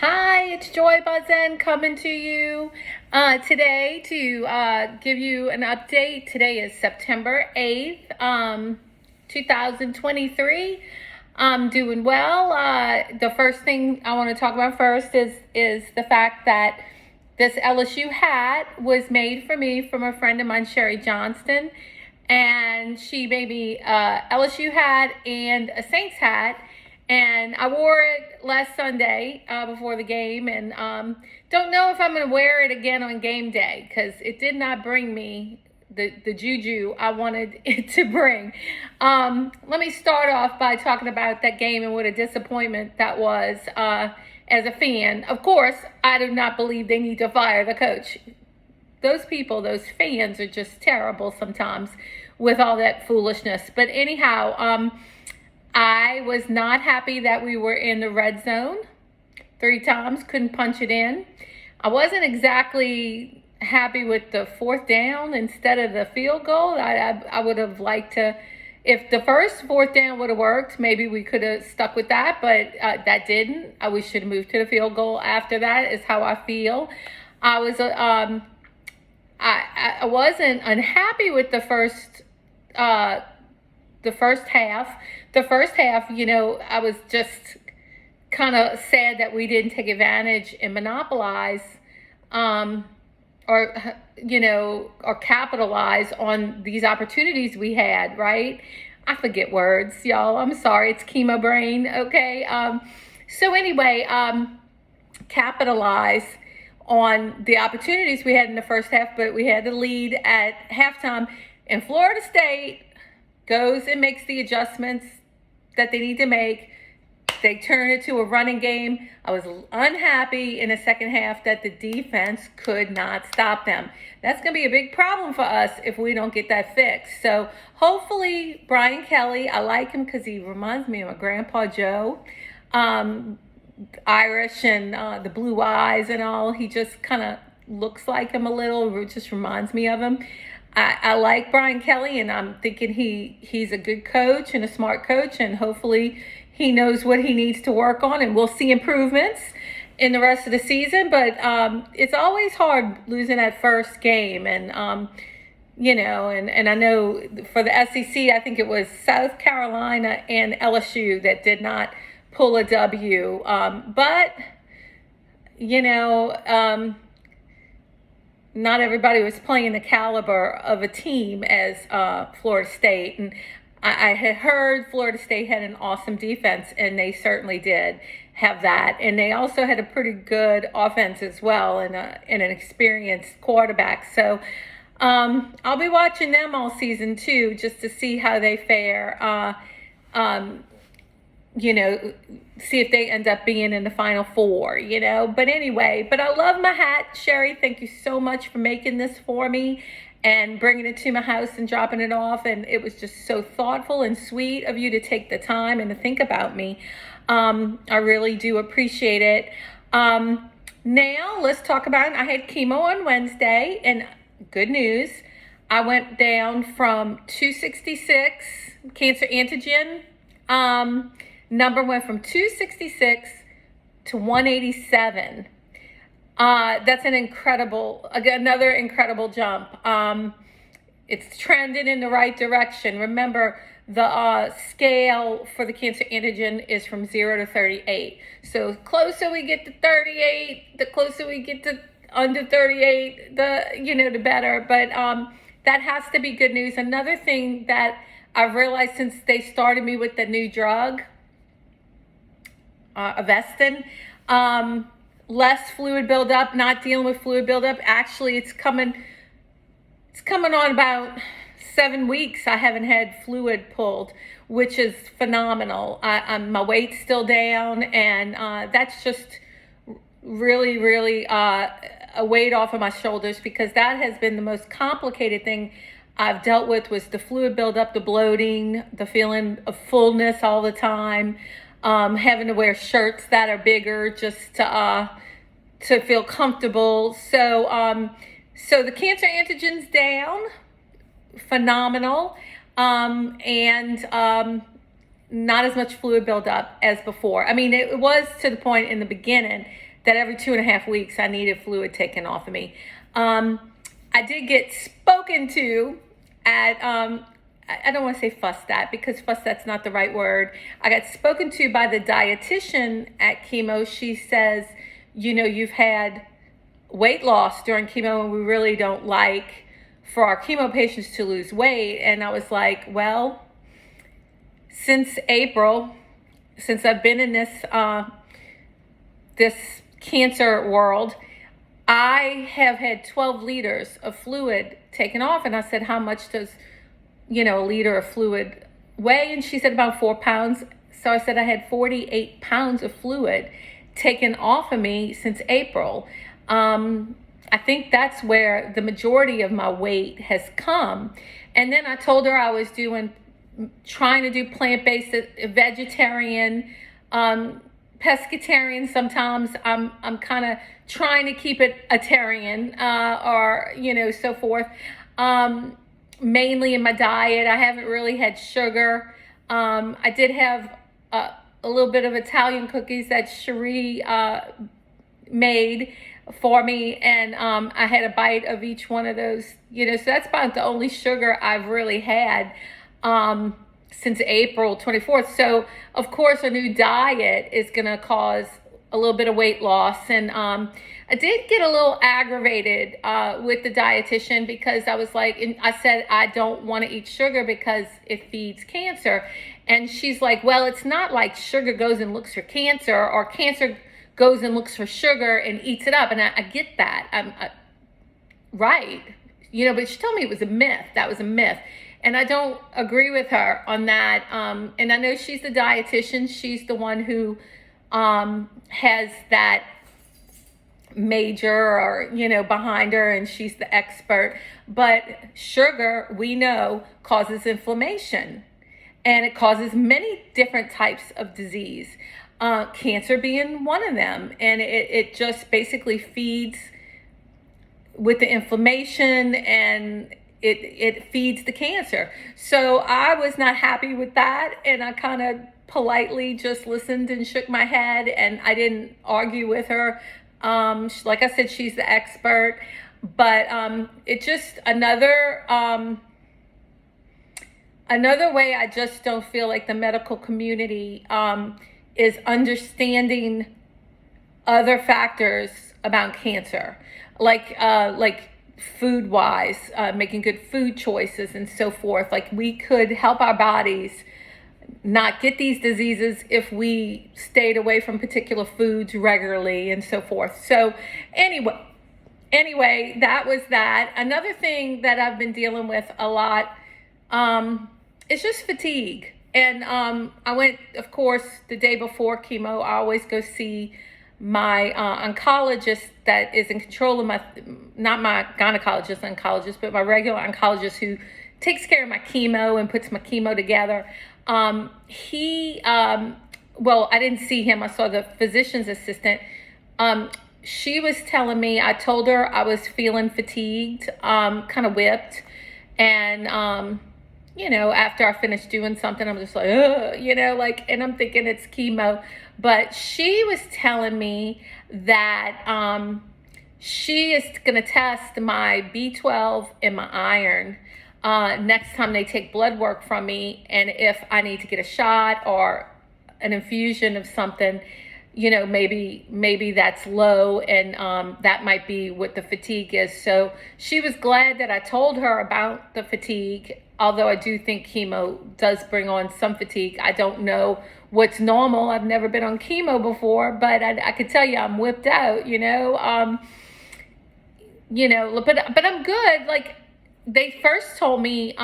Hi, it's Joy Buzzin coming to you today to give you an update. Today is September 8th, 2023. I'm doing well. The first thing I want to talk about first is the fact that this LSU hat was made for me from a friend of mine, Sherry Johnston, and she made me a LSU hat and a Saints hat, and I wore it last Sunday before the game, and don't know if I'm going to wear it again on game day because it did not bring me the juju I wanted it to bring. Let me start off by talking about that game and what a disappointment that was as a fan. Of course, I do not believe they need to fire the coach. Those people, those fans are just terrible sometimes with all that foolishness. But anyhow, I was not happy that we were in the red zone 3 times, couldn't punch it in. I wasn't exactly happy with the fourth down instead of the field goal. I would have liked to, if the first fourth down would have worked, maybe we could have stuck with that, but that didn't. We should have moved to the field goal after that, is how I feel. I was, I wasn't unhappy with the first half. The first half, I was just kind of sad that we didn't take advantage and monopolize, or capitalize on these opportunities we had, right? I forget words, y'all. I'm sorry. It's chemo brain. Okay. So anyway, capitalize on the opportunities we had in the first half, but we had the lead at halftime, and Florida State goes and makes the adjustments that they need to make. They turn it to a running game. I was unhappy in the second half that the defense could not stop them. That's going to be a big problem for us if we don't get that fixed. So hopefully Brian Kelly, I like him because he reminds me of my Grandpa Joe. Irish and the blue eyes and all. He just kind of looks like him a little. It just reminds me of him. I like Brian Kelly, and I'm thinking he's a good coach and a smart coach, and hopefully he knows what he needs to work on, and we'll see improvements in the rest of the season. But it's always hard losing that first game, and and I know for the SEC, I think it was South Carolina and LSU that did not pull a W. But not everybody was playing the caliber of a team as Florida State. And I had heard Florida State had an awesome defense, and they certainly did have that. And they also had a pretty good offense as well, and an experienced quarterback. So I'll be watching them all season too, just to see how they fare. See if they end up being in the Final Four, But anyway, I love my hat. Sherry, thank you so much for making this for me and bringing it to my house and dropping it off. And it was just so thoughtful and sweet of you to take the time and to think about me. I really do appreciate it. Now, let's talk about, I had chemo on Wednesday, and good news, I went down from 266 cancer antigen. Number went from 266 to 187. That's another incredible jump. It's trending in the right direction. Remember, the scale for the cancer antigen is from 0 to 38. So the closer we get to 38, the closer we get to under 38, the better. But that has to be good news. Another thing that I've realized since they started me with the new drug, Avestin, less fluid buildup, not dealing with fluid buildup. Actually, it's coming on about 7 weeks. I haven't had fluid pulled, which is phenomenal. My weight's still down, and that's just really, really a weight off of my shoulders, because that has been the most complicated thing I've dealt with, was the fluid buildup, the bloating, the feeling of fullness all the time, having to wear shirts that are bigger just to feel comfortable. So the cancer antigen's down, phenomenal, and not as much fluid buildup as before. I mean, it was to the point in the beginning that every 2.5 weeks I needed fluid taken off of me. I did get spoken to at, I don't want to say fussed at, because fussed at's not the right word. I got spoken to by the dietitian at chemo. She says, you've had weight loss during chemo, and we really don't like for our chemo patients to lose weight. And I was like, well, since April, since I've been in this cancer world, I have had 12 liters of fluid taken off. And I said, how much does, a liter of fluid weigh? And she said about 4 pounds. So I said I had 48 pounds of fluid taken off of me since April. I think that's where the majority of my weight has come. And then I told her I was trying to do plant-based, vegetarian, pescatarian. Sometimes I'm kind of trying to keep it a tarian, or so forth. Mainly in my diet, I haven't really had sugar. I did have a little bit of Italian cookies that Cherie made for me, and I had a bite of each one of those. So that's about the only sugar I've really had since April 24th. So of course a new diet is going to cause a little bit of weight loss. And I did get a little aggravated with the dietitian, because I was like, and I said, I don't want to eat sugar because it feeds cancer. And she's like, well, it's not like sugar goes and looks for cancer, or cancer goes and looks for sugar and eats it up. And I get that. Right. But she told me it was a myth. That was a myth. And I don't agree with her on that. And I know she's the dietitian. She's the one who has that major, or, behind her, and she's the expert. But sugar, we know, causes inflammation, and it causes many different types of disease. Cancer being one of them. And it just basically feeds with the inflammation, and it feeds the cancer. So I was not happy with that, and I kind of politely just listened and shook my head, and I didn't argue with her. Like I said, she's the expert, but it just another way I just don't feel like the medical community is understanding other factors about cancer, like food wise, making good food choices and so forth. Like, we could help our bodies not get these diseases if we stayed away from particular foods regularly and so forth. So anyway, that was that. Another thing that I've been dealing with a lot is just fatigue. And I went, of course, the day before chemo. I always go see my oncologist that is in control of not my oncologist, but my regular oncologist who takes care of my chemo and puts my chemo together. Well, I didn't see him. I saw the physician's assistant. She was telling me, I told her I was feeling fatigued, kind of whipped. And, after I finished doing something, I'm just like, and I'm thinking it's chemo. But she was telling me that she is going to test my B12 and my iron next time they take blood work from me. And if I need to get a shot or an infusion of something, maybe that's low, and that might be what the fatigue is. So she was glad that I told her about the fatigue, although I do think chemo does bring on some fatigue. I don't know what's normal. I've never been on chemo before, but I could tell you I'm whipped out, but I'm good. Like, they first told me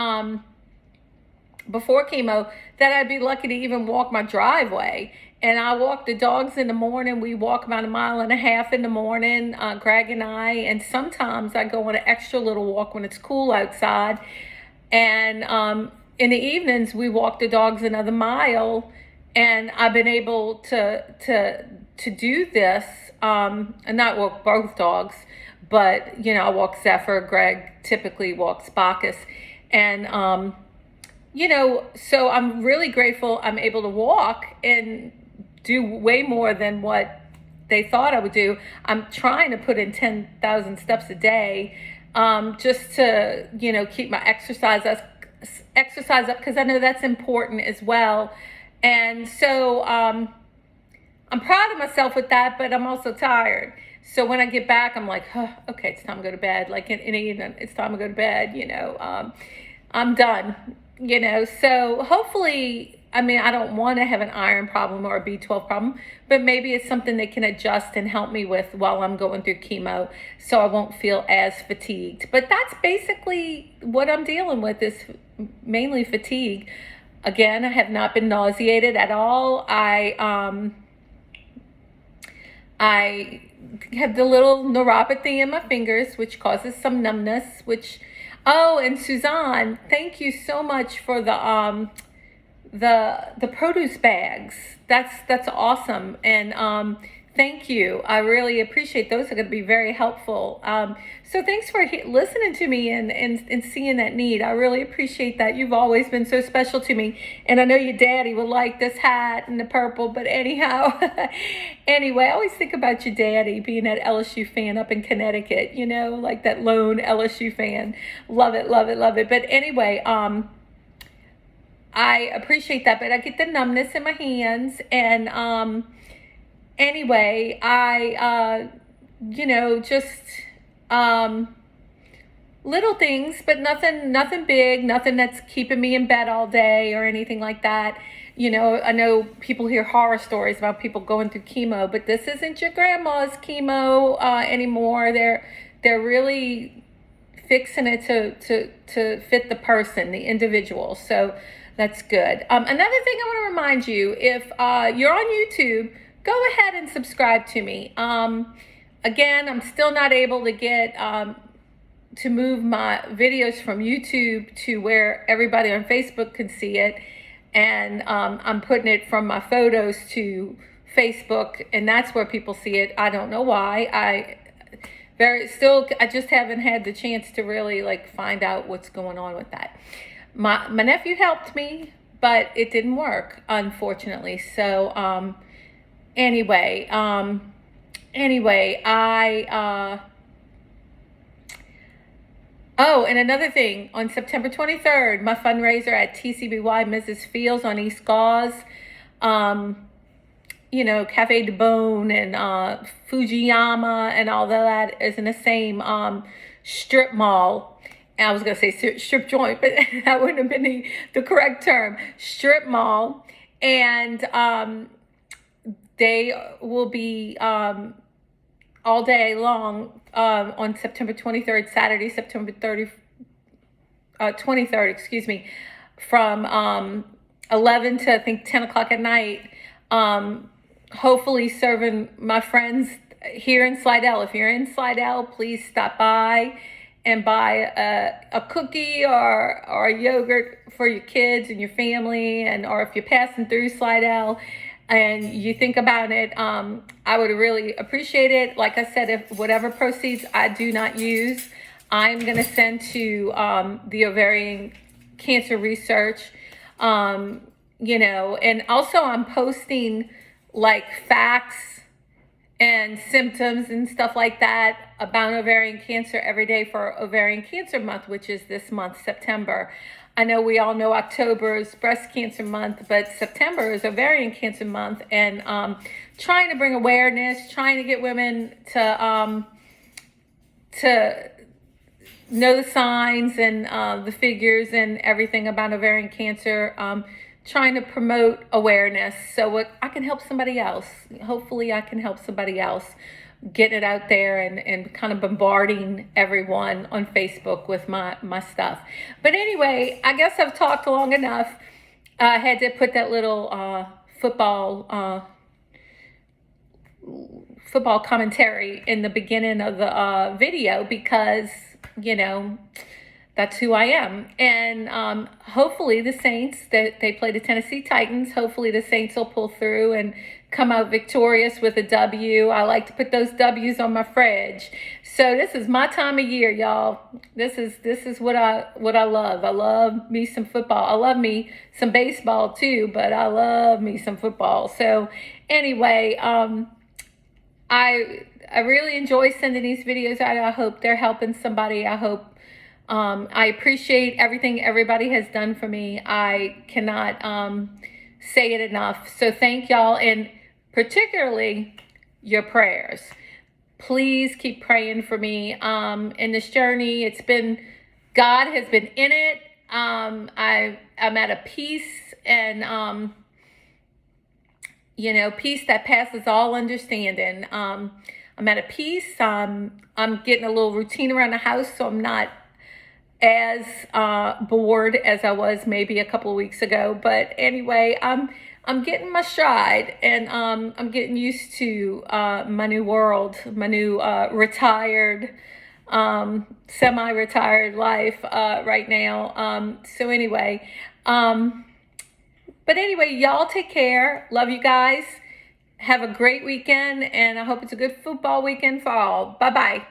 before chemo that I'd be lucky to even walk my driveway. And I walk the dogs in the morning. We walk about 1.5 miles in the morning, Greg and I. And sometimes I go on an extra little walk when it's cool outside. And in the evenings, we walk the dogs another mile. And I've been able to do this, and not walk both dogs, but, I walk Zephyr. Greg typically walks Bacchus. And, so I'm really grateful I'm able to walk and do way more than what they thought I would do. I'm trying to put in 10,000 steps a day, just to, keep my exercise up, because I know that's important as well. And so I'm proud of myself with that, but I'm also tired. So when I get back, I'm like, oh, okay, it's time to go to bed. Like in the evening, it's time to go to bed. I'm done. So hopefully, I mean, I don't want to have an iron problem or a B12 problem, but maybe it's something they can adjust and help me with while I'm going through chemo, so I won't feel as fatigued. But that's basically what I'm dealing with, is mainly fatigue. Again, I have not been nauseated at all. I have the little neuropathy in my fingers, which causes some numbness, oh, and Suzanne, thank you so much for the produce bags. That's awesome. And thank you. I really appreciate those. Are going to be very helpful. So thanks for listening to me and seeing that need. I really appreciate that. You've always been so special to me. And I know your daddy would like this hat and the purple, but anyhow, anyway, I always think about your daddy being that LSU fan up in Connecticut, like that lone LSU fan. Love it, love it, love it. But anyway, I appreciate that, but I get the numbness in my hands, and anyway, I just little things, but nothing big, nothing that's keeping me in bed all day or anything like that. I know people hear horror stories about people going through chemo, but this isn't your grandma's chemo anymore. They're really fixing it to fit the person, the individual. So that's good. Another thing I want to remind you, if you're on YouTube, go ahead and subscribe to me. Again, I'm still not able to get to move my videos from YouTube to where everybody on Facebook can see it. And I'm putting it from my photos to Facebook, and that's where people see it. I don't know why. I just haven't had the chance to really find out what's going on with that. My nephew helped me, but it didn't work, unfortunately. So anyway, oh, and another thing, on September 23rd, my fundraiser at TCBY Mrs. Fields on East Gauze, Cafe de Bone and Fujiyama and all that is in the same strip mall. I was going to say strip joint, but that wouldn't have been the correct term. Strip mall. And they will be all day long on September 23rd, Saturday, September 23rd, excuse me, from 11 to I think 10 o'clock at night. Hopefully serving my friends here in Slidell. If you're in Slidell, please stop by and buy a cookie or a yogurt for your kids and your family, or if you're passing through Slidell and you think about it, I would really appreciate it. Like I said, if whatever proceeds I do not use, I'm going to send to the Ovarian Cancer research, and also I'm posting facts and symptoms and stuff like that about ovarian cancer every day for Ovarian Cancer Month, which is this month, September. I know we all know October is Breast Cancer Month, but September is Ovarian Cancer Month, and trying to bring awareness, trying to get women to know the signs and the figures and everything about ovarian cancer, trying to promote awareness so I can help somebody else. Hopefully I can help somebody else, getting it out there and kind of bombarding everyone on Facebook with my stuff. But anyway, I guess I've talked long enough. I had to put that little football commentary in the beginning of the video because, that's who I am. And hopefully the Saints, they play the Tennessee Titans. Hopefully the Saints will pull through and come out victorious with a W. I like to put those W's on my fridge. So this is my time of year, y'all. This is what I love. I love me some football. I love me some baseball too, but I love me some football. So anyway, I really enjoy sending these videos out. I hope they're helping somebody. I hope I appreciate everything everybody has done for me. I cannot say it enough. So thank y'all, and particularly your prayers. Please keep praying for me in this journey. It's been, God has been in it. I'm at a peace, and peace that passes all understanding. I'm at a peace. I'm getting a little routine around the house, so I'm not as bored as I was maybe a couple of weeks ago. But anyway, I'm getting my stride, and I'm getting used to my new world, my new retired, semi-retired life right now. So anyway, but anyway, y'all take care. Love you guys. Have a great weekend, and I hope it's a good football weekend for all. Bye-bye.